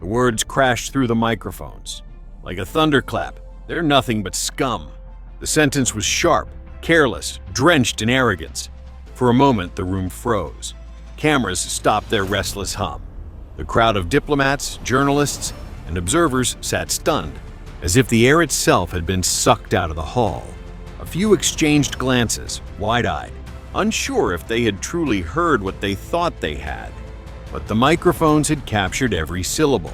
The words crashed through the microphones. Like a thunderclap, they're nothing but scum. The sentence was sharp, careless, drenched in arrogance. For a moment, the room froze. Cameras stopped their restless hum. The crowd of diplomats, journalists, and observers sat stunned, as if the air itself had been sucked out of the hall. A few exchanged glances, wide-eyed, unsure if they had truly heard what they thought they had. But the microphones had captured every syllable.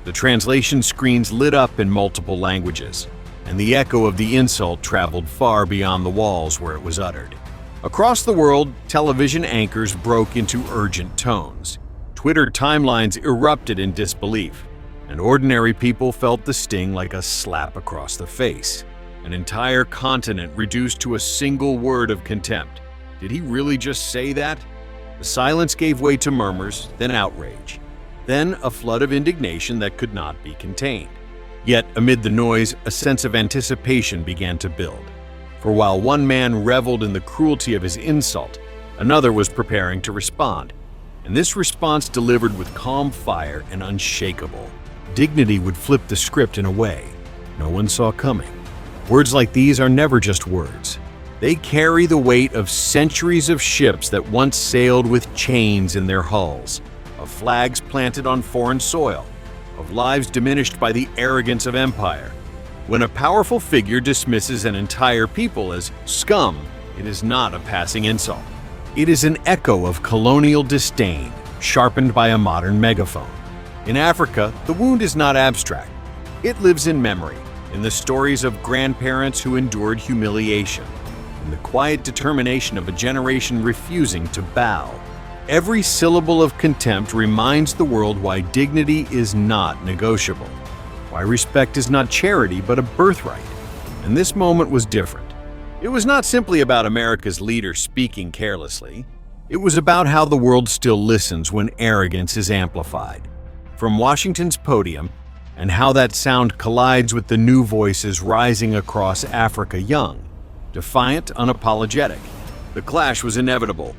The translation screens lit up in multiple languages, and the echo of the insult traveled far beyond the walls where it was uttered. Across the world, television anchors broke into urgent tones. Twitter timelines erupted in disbelief, and ordinary people felt the sting like a slap across the face. An entire continent reduced to a single word of contempt. Did he really just say that? The silence gave way to murmurs, then outrage. Then a flood of indignation that could not be contained. Yet, amid the noise, a sense of anticipation began to build. For while one man reveled in the cruelty of his insult, another was preparing to respond. And this response delivered with calm fire and unshakable. Dignity would flip the script in a way no one saw coming. Words like these are never just words. They carry the weight of centuries of ships that once sailed with chains in their hulls, of flags planted on foreign soil, of lives diminished by the arrogance of empire. When a powerful figure dismisses an entire people as scum, it is not a passing insult. It is an echo of colonial disdain, sharpened by a modern megaphone. In Africa, the wound is not abstract. It lives in memory, in the stories of grandparents who endured humiliation, in the quiet determination of a generation refusing to bow. Every syllable of contempt reminds the world why dignity is not negotiable, why respect is not charity but a birthright. And this moment was different. It was not simply about America's leader speaking carelessly. It was about how the world still listens when arrogance is amplified. From Washington's podium, and how that sound collides with the new voices rising across Africa young, defiant, unapologetic. The clash was inevitable,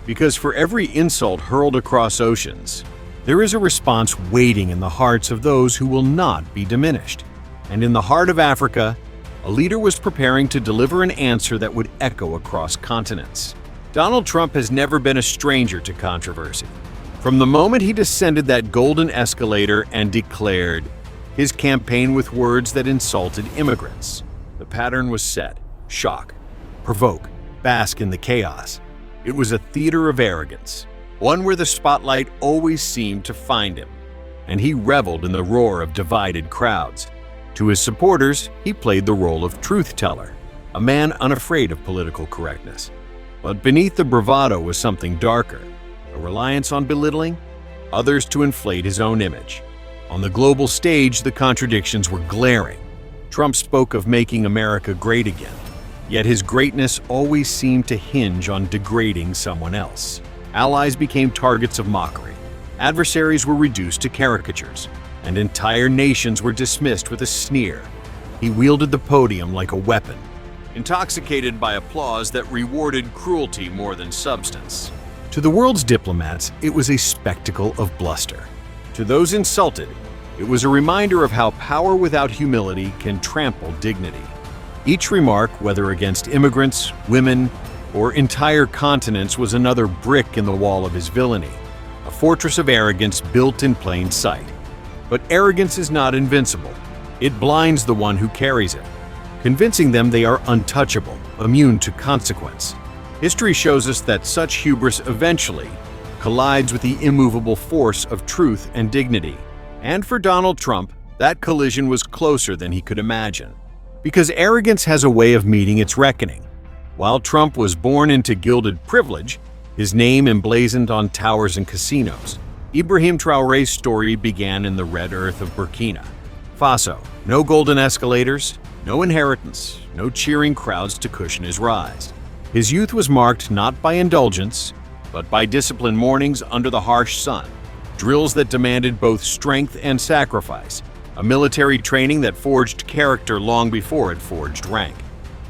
because for every insult hurled across oceans, there is a response waiting in the hearts of those who will not be diminished. And in the heart of Africa, a leader was preparing to deliver an answer that would echo across continents. Donald Trump has never been a stranger to controversy. From the moment he descended that golden escalator and declared his campaign with words that insulted immigrants, the pattern was set. Shock, provoke, bask in the chaos. It was a theater of arrogance, one where the spotlight always seemed to find him, and he reveled in the roar of divided crowds. To his supporters, he played the role of truth-teller, a man unafraid of political correctness. But beneath the bravado was something darker, a reliance on belittling, others to inflate his own image. On the global stage, the contradictions were glaring. Trump spoke of making America great again, yet his greatness always seemed to hinge on degrading someone else. Allies became targets of mockery. Adversaries were reduced to caricatures, and entire nations were dismissed with a sneer. He wielded the podium like a weapon, intoxicated by applause that rewarded cruelty more than substance. To the world's diplomats, it was a spectacle of bluster. To those insulted, it was a reminder of how power without humility can trample dignity. Each remark, whether against immigrants, women, or entire continents, was another brick in the wall of his villainy, a fortress of arrogance built in plain sight. But arrogance is not invincible. It blinds the one who carries it, convincing them they are untouchable, immune to consequence. History shows us that such hubris eventually collides with the immovable force of truth and dignity. And for Donald Trump, that collision was closer than he could imagine. Because arrogance has a way of meeting its reckoning. While Trump was born into gilded privilege, his name emblazoned on towers and casinos, Ibrahim Traore's story began in the red earth of Burkina Faso. No golden escalators, no inheritance, no cheering crowds to cushion his rise. His youth was marked not by indulgence, but by disciplined mornings under the harsh sun, drills that demanded both strength and sacrifice, a military training that forged character long before it forged rank.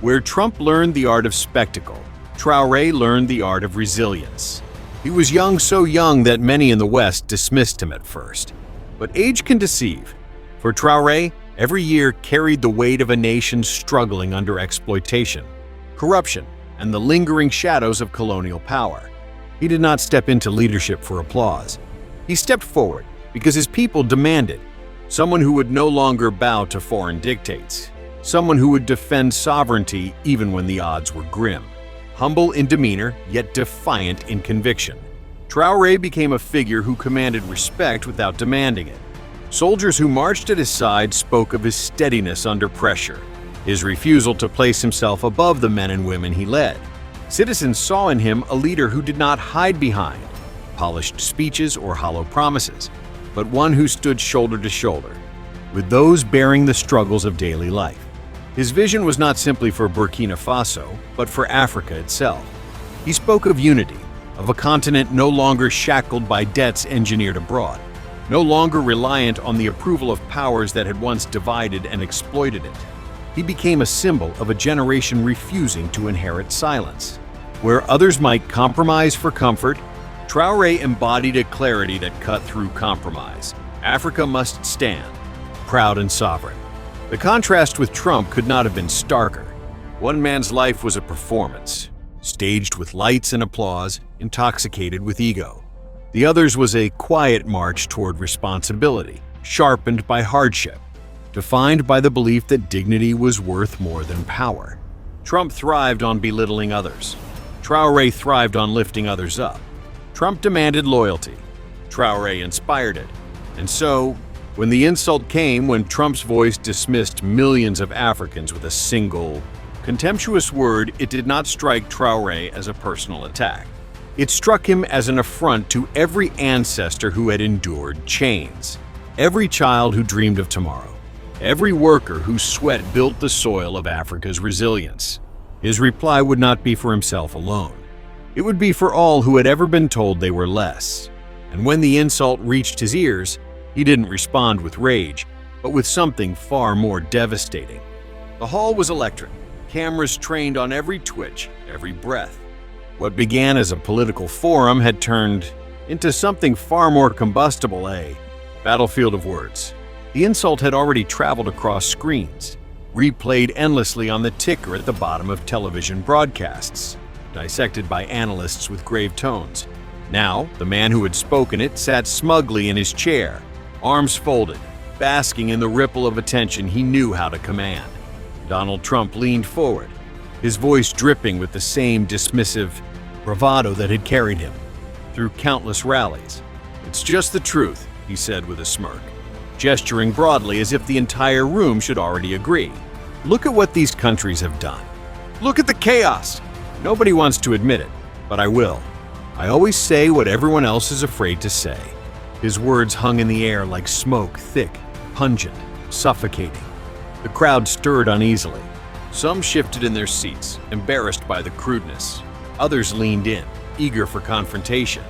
Where Trump learned the art of spectacle, Traoré learned the art of resilience. He was young, so young that many in the West dismissed him at first. But age can deceive. For Traoré, every year carried the weight of a nation struggling under exploitation, corruption, and the lingering shadows of colonial power. He did not step into leadership for applause. He stepped forward because his people demanded someone who would no longer bow to foreign dictates, someone who would defend sovereignty even when the odds were grim. Humble in demeanor, yet defiant in conviction, Traoré became a figure who commanded respect without demanding it. Soldiers who marched at his side spoke of his steadiness under pressure, his refusal to place himself above the men and women he led. Citizens saw in him a leader who did not hide behind polished speeches or hollow promises, but one who stood shoulder to shoulder with those bearing the struggles of daily life. His vision was not simply for Burkina Faso, but for Africa itself. He spoke of unity, of a continent no longer shackled by debts engineered abroad, no longer reliant on the approval of powers that had once divided and exploited it. He became a symbol of a generation refusing to inherit silence. Where others might compromise for comfort, Traoré embodied a clarity that cut through compromise. Africa must stand, proud and sovereign. The contrast with Trump could not have been starker. One man's life was a performance, staged with lights and applause, intoxicated with ego. The other's was a quiet march toward responsibility, sharpened by hardship, defined by the belief that dignity was worth more than power. Trump thrived on belittling others. Traoré thrived on lifting others up. Trump demanded loyalty. Traoré inspired it. And so, when the insult came, when Trump's voice dismissed millions of Africans with a single, contemptuous word, it did not strike Traoré as a personal attack. It struck him as an affront to every ancestor who had endured chains, every child who dreamed of tomorrow, every worker whose sweat built the soil of Africa's resilience. His reply would not be for himself alone. It would be for all who had ever been told they were less. And when the insult reached his ears, he didn't respond with rage, but with something far more devastating. The hall was electric, cameras trained on every twitch, every breath. What began as a political forum had turned into something far more combustible, a battlefield of words. The insult had already traveled across screens, replayed endlessly on the ticker at the bottom of television broadcasts, dissected by analysts with grave tones. Now, the man who had spoken it sat smugly in his chair, arms folded, basking in the ripple of attention he knew how to command. Donald Trump leaned forward, his voice dripping with the same dismissive bravado that had carried him through countless rallies. "It's just the truth," he said with a smirk, gesturing broadly as if the entire room should already agree. "Look at what these countries have done. Look at the chaos. Nobody wants to admit it, but I will. I always say what everyone else is afraid to say." His words hung in the air like smoke, thick, pungent, suffocating. The crowd stirred uneasily. Some shifted in their seats, embarrassed by the crudeness. Others leaned in, eager for confrontation.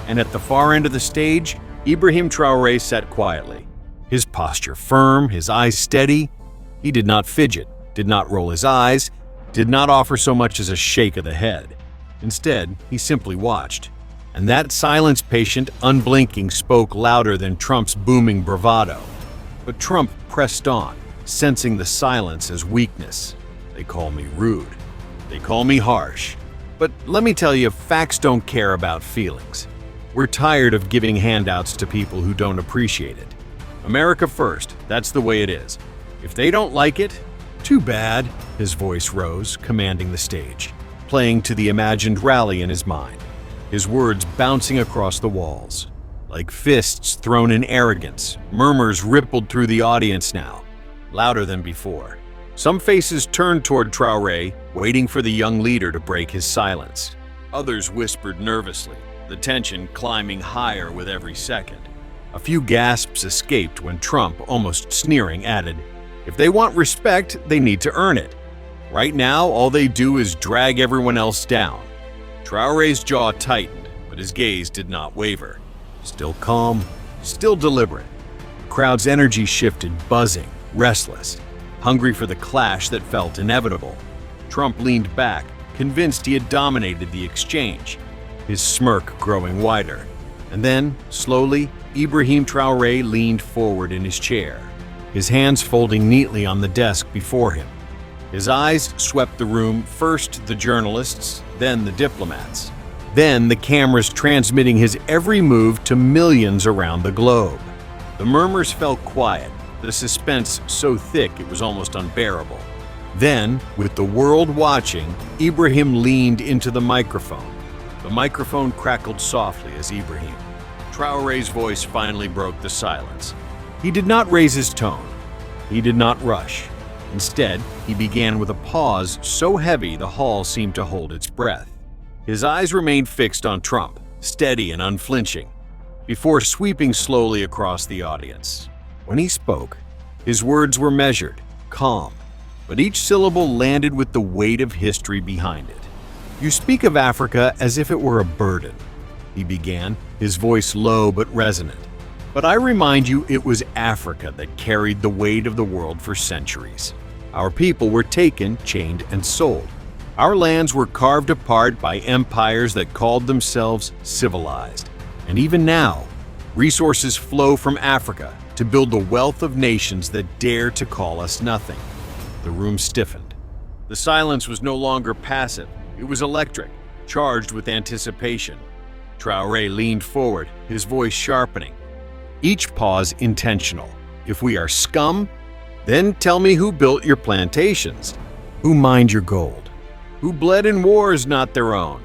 And at the far end of the stage, Ibrahim Traore sat quietly, his posture firm, his eyes steady. He did not fidget, did not roll his eyes, did not offer so much as a shake of the head. Instead, he simply watched. And that silence, patient, unblinking, spoke louder than Trump's booming bravado. But Trump pressed on, sensing the silence as weakness. "They call me rude. They call me harsh. But let me tell you, facts don't care about feelings. We're tired of giving handouts to people who don't appreciate it. America first, that's the way it is. If they don't like it, too bad." His voice rose, commanding the stage, playing to the imagined rally in his mind, his words bouncing across the walls. Like fists thrown in arrogance, murmurs rippled through the audience now, louder than before. Some faces turned toward Traoré, waiting for the young leader to break his silence. Others whispered nervously, the tension climbing higher with every second. A few gasps escaped when Trump, almost sneering, added, "If they want respect, they need to earn it. Right now, all they do is drag everyone else down." Traoré's jaw tightened, but his gaze did not waver. Still calm, still deliberate. The crowd's energy shifted, buzzing, restless, hungry for the clash that felt inevitable. Trump leaned back, convinced he had dominated the exchange, his smirk growing wider. And then, slowly, Ibrahim Traore leaned forward in his chair, his hands folding neatly on the desk before him. His eyes swept the room, first the journalists, then the diplomats, then the cameras transmitting his every move to millions around the globe. The murmurs fell quiet, the suspense so thick it was almost unbearable. Then, with the world watching, Ibrahim leaned into the microphone. The microphone crackled softly as Ibrahim. Traore's voice finally broke the silence. He did not raise his tone. He did not rush. Instead, he began with a pause so heavy the hall seemed to hold its breath. His eyes remained fixed on Trump, steady and unflinching, before sweeping slowly across the audience. When he spoke, his words were measured, calm, but each syllable landed with the weight of history behind it. "You speak of Africa as if it were a burden," he began, his voice low but resonant. "But I remind you it was Africa that carried the weight of the world for centuries. Our people were taken, chained, and sold. Our lands were carved apart by empires that called themselves civilized. And even now, resources flow from Africa to build the wealth of nations that dare to call us nothing." The room stiffened. The silence was no longer passive. It was electric, charged with anticipation. Traoré leaned forward, his voice sharpening. Each pause intentional. "If we are scum, then tell me who built your plantations, who mined your gold, who bled in wars not their own.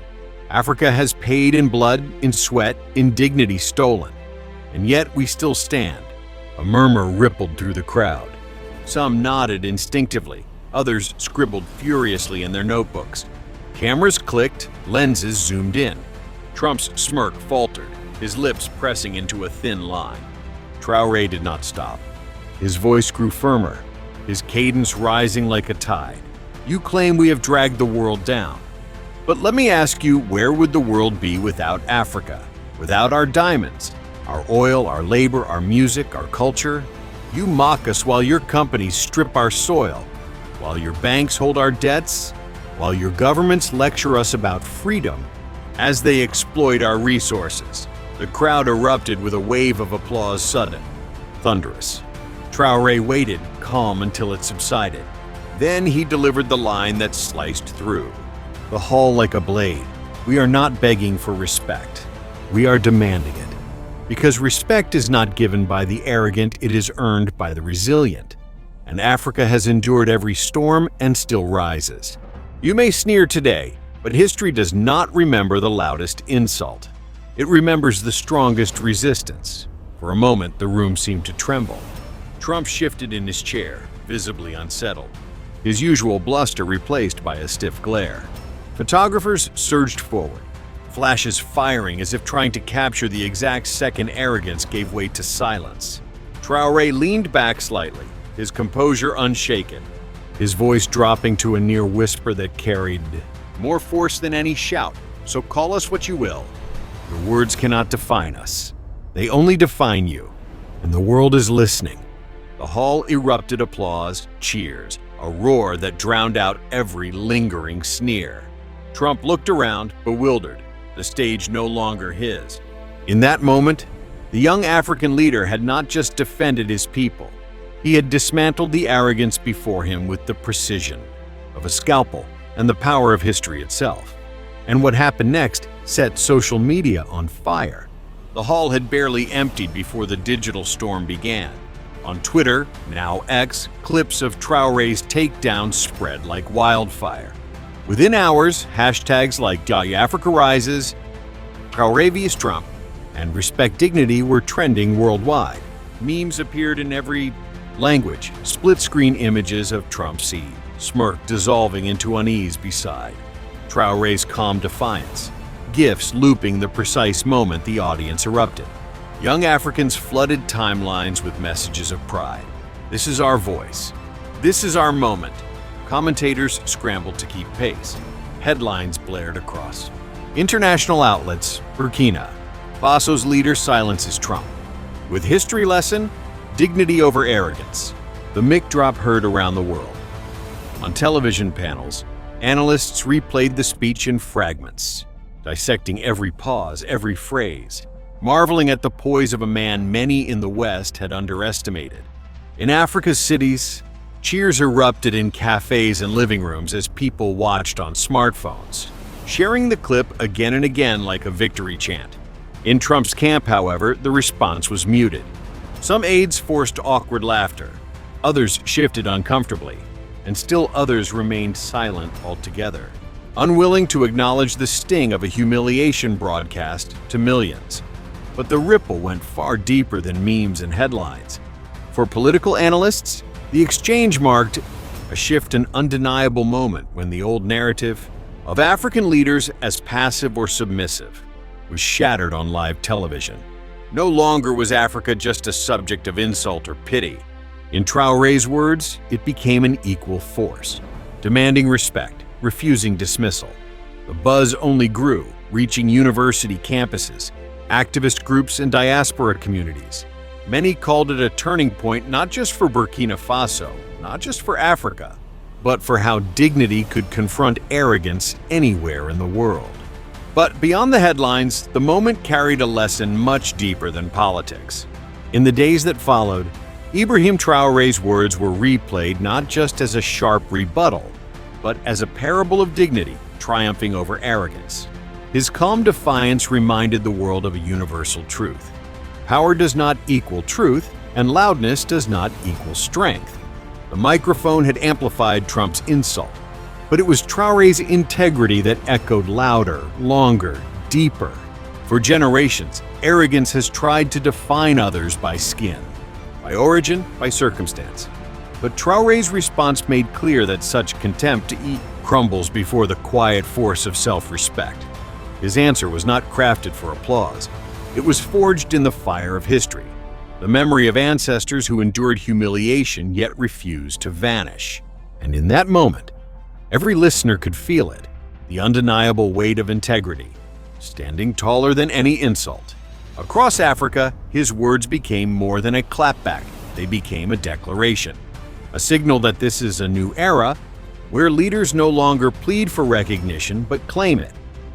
Africa has paid in blood, in sweat, in dignity stolen. And yet we still stand." A murmur rippled through the crowd. Some nodded instinctively, others scribbled furiously in their notebooks. Cameras clicked, lenses zoomed in. Trump's smirk faltered, his lips pressing into a thin line. Traoré did not stop. His voice grew firmer, his cadence rising like a tide. "You claim we have dragged the world down. But let me ask you, where would the world be without Africa? Without our diamonds, our oil, our labor, our music, our culture? You mock us while your companies strip our soil, while your banks hold our debts, while your governments lecture us about freedom as they exploit our resources." The crowd erupted with a wave of applause, sudden, thunderous. Traoré waited, calm until it subsided. Then he delivered the line that sliced through the hall like a blade. "We are not begging for respect. We are demanding it. Because respect is not given by the arrogant, it is earned by the resilient. And Africa has endured every storm and still rises. You may sneer today, but history does not remember the loudest insult. It remembers the strongest resistance." For a moment, the room seemed to tremble. Trump shifted in his chair, visibly unsettled, his usual bluster replaced by a stiff glare. Photographers surged forward, flashes firing as if trying to capture the exact second arrogance gave way to silence. Traoré leaned back slightly, his composure unshaken, his voice dropping to a near whisper that carried more force than any shout. "So call us what you will. Your words cannot define us. They only define you, and the world is listening." The hall erupted applause, cheers, a roar that drowned out every lingering sneer. Trump looked around, bewildered, the stage no longer his. In that moment, the young African leader had not just defended his people, he had dismantled the arrogance before him with the precision of a scalpel and the power of history itself. And what happened next set social media on fire. The hall had barely emptied before the digital storm began. On Twitter, now X, clips of Traoré's takedown spread like wildfire. Within hours, hashtags like Africa Rises, Traoré vs Trump, and Respect Dignity were trending worldwide. Memes appeared in every language, split-screen images of Trump's smirk dissolving into unease beside Traoré's calm defiance, GIFs looping the precise moment the audience erupted. Young Africans flooded timelines with messages of pride. "This is our voice. This is our moment." Commentators scrambled to keep pace. Headlines blared across. International outlets, Burkina Faso's leader silences Trump. With history lesson, dignity over arrogance. The mic drop heard around the world. On television panels, analysts replayed the speech in fragments, dissecting every pause, every phrase. marveling at the poise of a man many in the West had underestimated. In Africa's cities, cheers erupted in cafes and living rooms as people watched on smartphones, sharing the clip again and again like a victory chant. In Trump's camp, however, the response was muted. Some aides forced awkward laughter, others shifted uncomfortably, and still others remained silent altogether, unwilling to acknowledge the sting of a humiliation broadcast to millions. But the ripple went far deeper than memes and headlines. For political analysts, the exchange marked a shift, an undeniable moment when the old narrative of African leaders as passive or submissive was shattered on live television. No longer was Africa just a subject of insult or pity. In Traoré's words, it became an equal force, demanding respect, refusing dismissal. The buzz only grew, reaching university campuses, activist groups, and diaspora communities. Many called it a turning point not just for Burkina Faso, not just for Africa, but for how dignity could confront arrogance anywhere in the world. But beyond the headlines, the moment carried a lesson much deeper than politics. In the days that followed, Ibrahim Traoré's words were replayed not just as a sharp rebuttal, but as a parable of dignity triumphing over arrogance. His calm defiance reminded the world of a universal truth. Power does not equal truth, and loudness does not equal strength. The microphone had amplified Trump's insult, but it was Traoré's integrity that echoed louder, longer, deeper. For generations, arrogance has tried to define others by skin, by origin, by circumstance. But Traoré's response made clear that such contempt crumbles before the quiet force of self-respect. His answer was not crafted for applause. It was forged in the fire of history, the memory of ancestors who endured humiliation yet refused to vanish. And in that moment, every listener could feel it, the undeniable weight of integrity, standing taller than any insult. Across Africa, his words became more than a clapback. They became a declaration, a signal that this is a new era where leaders no longer plead for recognition but claim it,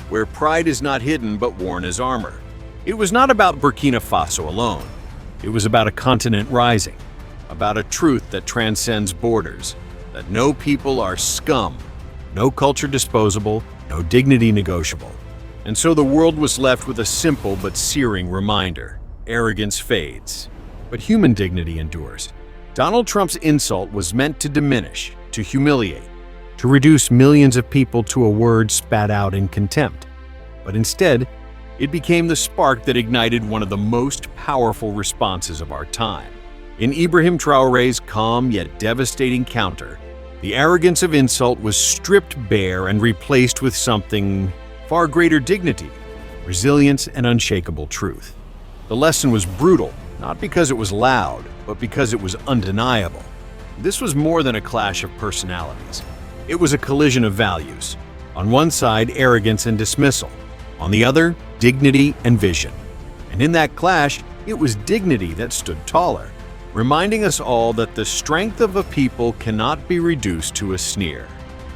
where pride is not hidden but worn as armor. It was not about Burkina Faso alone. It was about a continent rising, about a truth that transcends borders, that no people are scum, no culture disposable, no dignity negotiable. And so the world was left with a simple but searing reminder: arrogance fades, but human dignity endures. Donald Trump's insult was meant to diminish, to humiliate, to reduce millions of people to a word spat out in contempt. But instead, it became the spark that ignited one of the most powerful responses of our time. In Ibrahim Traoré's calm yet devastating counter, the arrogance of insult was stripped bare and replaced with something far greater: dignity, resilience, and unshakable truth. The lesson was brutal, not because it was loud, but because it was undeniable. This was more than a clash of personalities. It was a collision of values. On one side, arrogance and dismissal. On the other, dignity and vision. And in that clash, it was dignity that stood taller, reminding us all that the strength of a people cannot be reduced to a sneer.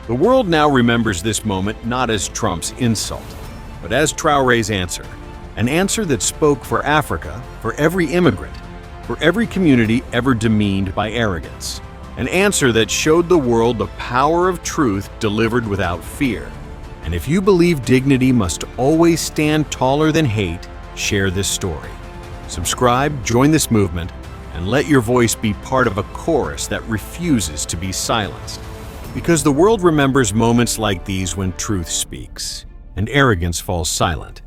The world now remembers this moment not as Trump's insult, but as Traoré's answer, an answer that spoke for Africa, for every immigrant, for every community ever demeaned by arrogance, an answer that showed the world the power of truth delivered without fear. And if you believe dignity must always stand taller than hate, share this story. Subscribe, join this movement, and let your voice be part of a chorus that refuses to be silenced. Because the world remembers moments like these when truth speaks and arrogance falls silent.